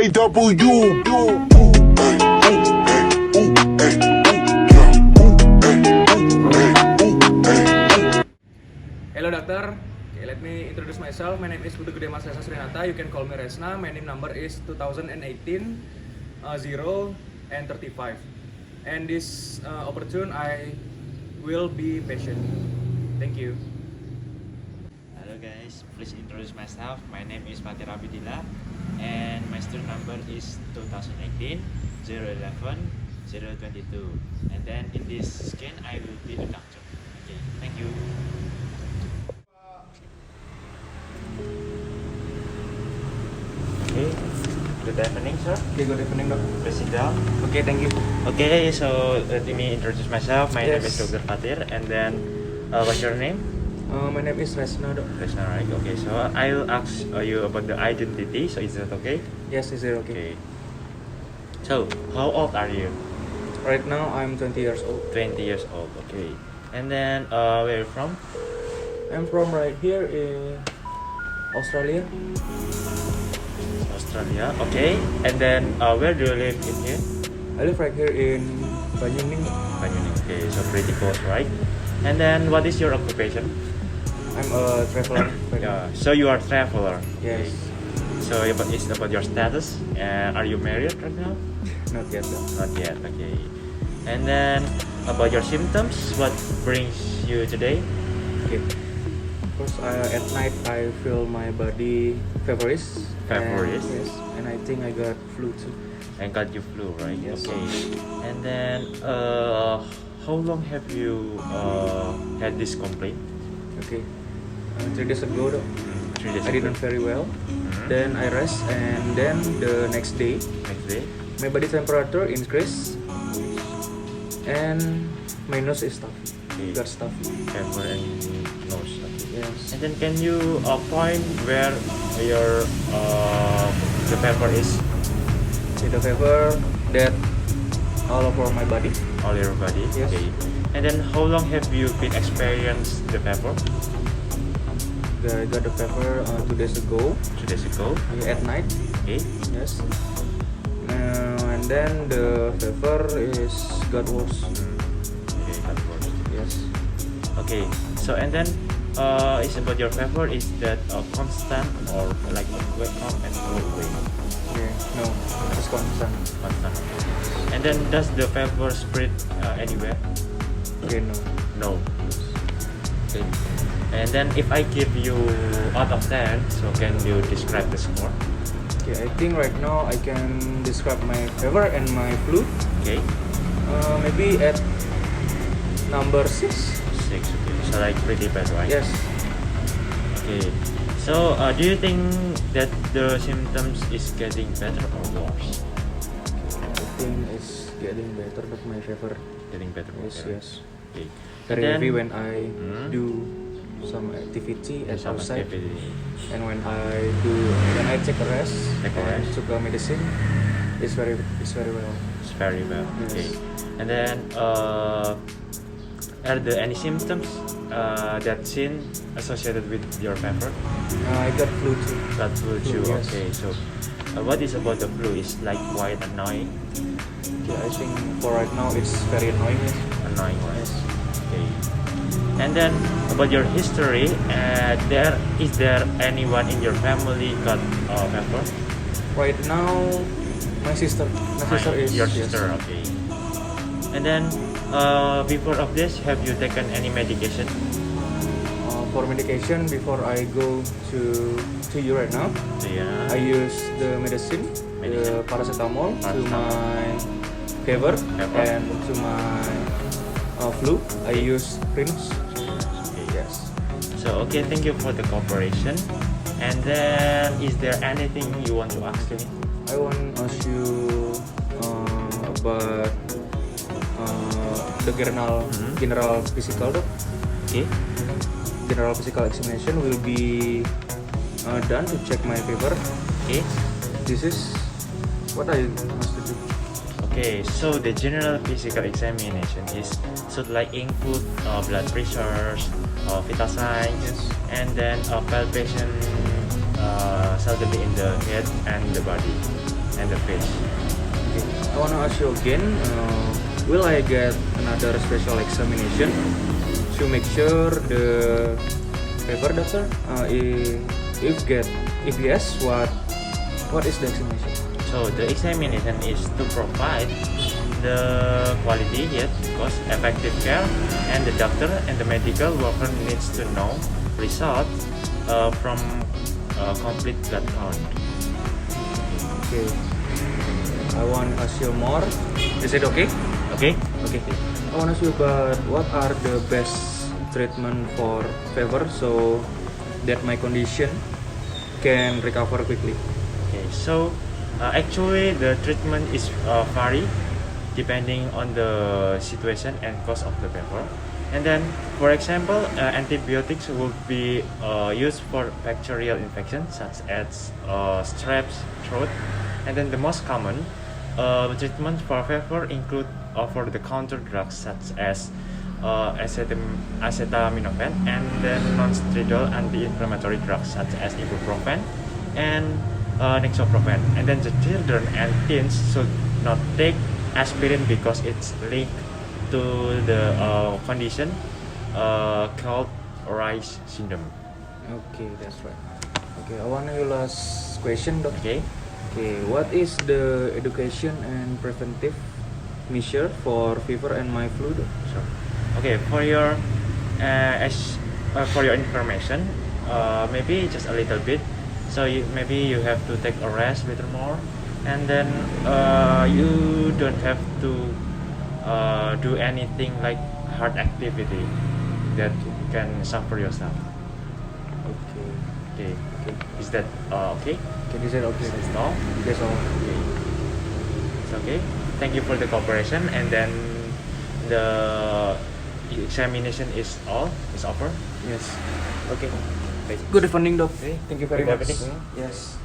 Hello doctor, okay, let me introduce myself. My name is Putu Gede Reshna. You can call me Reshna. My name number is 2018 0 and 35. And this opportune I will be patient. Thank you. Hello guys, please introduce myself. My name is Fathir and my student number is 2018 011 022. And then in this scan I will be the doctor. Okay, thank you. Okay, good evening sir. Okay, good evening doc. Please sit down. Okay, thank you. Okay, so let me introduce myself. My name is Yes. Dr. Fathir, and then what's your name? My name is Reshna doc. Reshna, right? Okay, so I'll ask you about the identity. So is that okay? Yes, is it okay? Okay. So how old are you? Right now I'm 20 years old. 20 years old. Okay. And then where are you from? I'm from right here in Australia. Australia. Okay. And then where do you live in here? I live right here in Banyuning. Banyuning. Okay, so pretty close, right? And then what is your occupation? I'm a traveler. Yeah. So you are traveler. Yes. Okay. So it's about your status. Are you married right now? Not yet though. Not yet. Okay. And then about your symptoms, what brings you today? Okay. Because at night I feel my body feverish. Feverish? Yes. And I think I got flu too. And got you flu, right? Yes. Okay. And then how long have you had this complaint? Okay. 3 days ago though. 3 days I didn't ago. very well. Mhm. Then I rest, and then the next day Next day? my body temperature increased, and my nose is stuffy. Okay. Got stuffy. Fever and nose. Okay. Yes. And then can you point where your the fever is? See the fever that all over my body. All your body? Yes. Okay. And then how long have you been experienced the fever? I got the fever 2 days ago 2 days ago. at night. Okay. Yes. And then the fever is got worse. Okay, that works. Yes. Okay. So and then it's about your fever. Is that constant or like wake up and go away? Okay. No, it's constant. Constant. And then does the fever spread anywhere? Okay, no. No. Okay. And then if I give you out of 10, so can you describe the score? Okay, I think right now I can describe my fever and my flu. Okay. Maybe at number 6. 6. Okay. So like pretty bad, right? Yes. Okay. So do you think that the symptoms is getting better or worse? I think it's getting better, but my fever Getting better. is Okay. yes Okay. very Then- heavy when I Hmm? do some activity at Some outside, activity. and when I take a rest Take a and rest. took a medicine, it's very well. It's very well. Yes. Okay. And then are there any symptoms that seen associated with your fever? I got flu too. That flu too. Yes. Okay. So what is about the flu? Is like quite annoying. Okay, I think for right now it's very annoying. Annoying, right? Yes. Okay. And then about your history, is there anyone in your family got fever? Right now, my sister is your yes. sister. Okay. And then before of this, have you taken any medication? For medication, before I go to you right now, Yeah. I use the medicine, the paracetamol to my fever, and to my flu. I use Prince. Okay. Yes. So okay, thank you for the cooperation. And then, is there anything you want to ask me? I want to ask you about the general physical. Okay. General physical examination will be done to check my fever. Okay. This is what I must do. Okay, so the general physical examination is so like input blood pressures, vital signs, Yes. and then palpation seldomly in the head and the body. and the fish. Okay. I wanna ask you again, will I get another special examination to make sure the paper, doctor? If yes, what is the examination? So the examination is to provide the quality, yet cost effective care, and the doctor and the medical worker needs to know result from complete blood count. Okay. I want to ask you more. Is it okay? Okay. Okay. I want to ask you about what are the best treatment for fever so that my condition can recover quickly. Okay. So actually the treatment is vary depending on the situation and cause of the fever. And then, for example, antibiotics will be used for bacterial infections such as strep throat. And then the most common treatment for fever include over-the-counter drugs such as acetaminophen, and then non-steroidal anti-inflammatory drugs such as ibuprofen and nexoprofen. And then the children and teens should not take aspirin because it's linked to the condition called Rice syndrome. Okay, that's right. Okay, I want your last question, Doc. Okay. Okay, what is the education and preventive measure for fever and my flu? Doc? Sure. Okay, for your information, maybe just a little bit. So maybe you have to take a rest a little more, and then you don't have to do anything like hard activity that can suffer yourself. Okay. Okay. Okay. Is that okay? Okay, is that okay? That's all. That's all. Okay. It's okay. Thank you for the cooperation, and then the examination is over. Yes. Okay. Good evening, Doc. Okay. Thank you very Good much. evening. Yes.